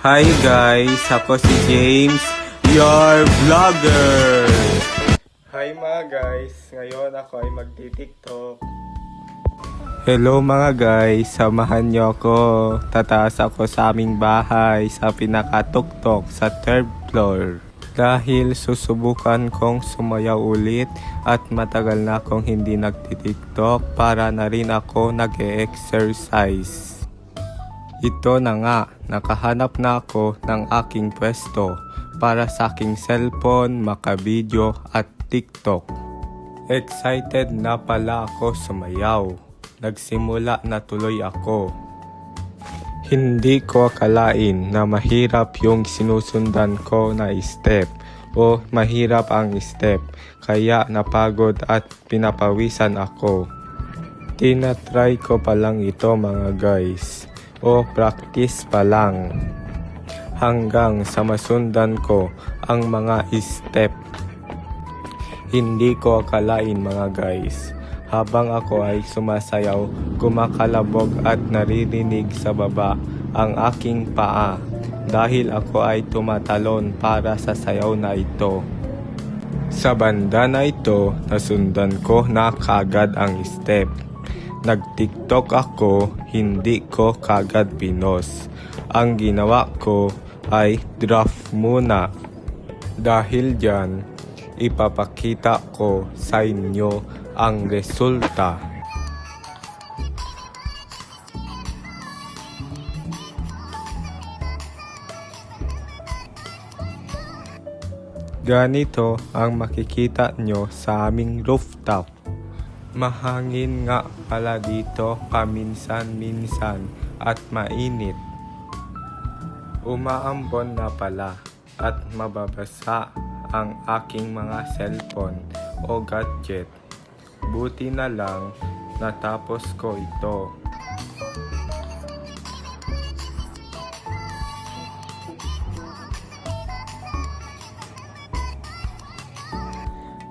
Hi guys, ako si James, your vlogger! Hi mga guys, ngayon ako ay magti-TikTok. Hello mga guys, samahan niyo ako. Tataas ako sa aming bahay sa pinakatuktok sa 3rd floor. Dahil susubukan kong sumayaw ulit at matagal na akong hindi nagti-TikTok para na rin ako nag-e-exercise. Ito na nga, nakahanap na ako ng aking pwesto para sa aking cellphone, makabidyo at TikTok. Excited na pala ako sumayaw. Nagsimula na tuloy ako. Hindi ko akalain na mahirap yung sinusundan ko na step o mahirap ang step kaya napagod at pinapawisan ako. Tinatry ko pa lang ito mga guys. O practice pa lang hanggang sa masundan ko ang mga step. Hindi ko akalain mga guys, habang ako ay sumasayaw, kumakalabog at naririnig sa baba ang aking paa dahil ako ay tumatalon para sa sayaw na ito. Sa banda na ito, nasundan ko na kagad ang step. Nag-TikTok ako, hindi ko kagad pinost. Ang ginawa ko ay draft muna. Dahil dyan, ipapakita ko sa inyo ang resulta. Ganito ang makikita nyo sa aming rooftop. Mahangin nga pala dito paminsan-minsan at mainit. Umaambon na pala at mababasa ang aking mga cellphone o gadget. Buti na lang natapos ko ito.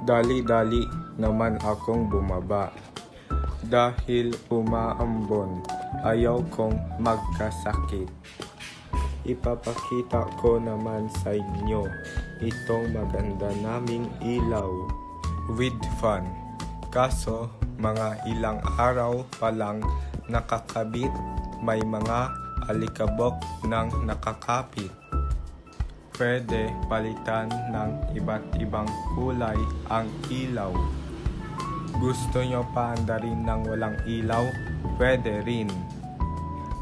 Dali-dali naman akong bumaba. Dahil umaambon, ayaw kong magkasakit. Ipapakita ko naman sa inyo itong maganda naming ilaw with fan. Kaso mga ilang araw pa lang nakakabit, may mga alikabok nang nakakapit. Pwede palitan ng iba't ibang kulay ang ilaw. Gusto nyo pa andarin ng walang ilaw? Pwede rin.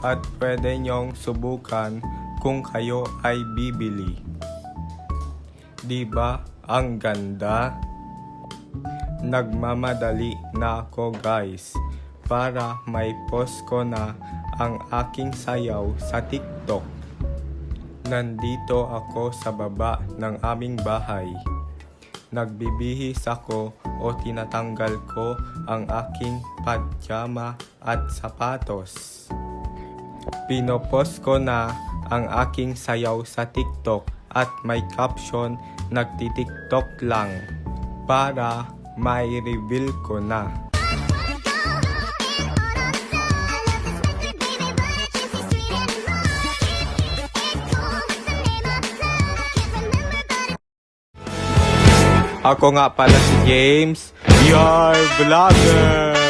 At pwede nyong subukan kung kayo ay bibili. Diba ang ganda? Nagmamadali na ako guys para may post ko na ang aking sayaw sa TikTok. Nandito ako sa baba ng aming bahay. Nagbibihis ako o tinatanggal ko ang aking pajama at sapatos. Pinopost ko na ang aking sayaw sa TikTok at may caption, nagti-TikTok lang, para may reveal ko na. Ako nga pala si James, your vlogger!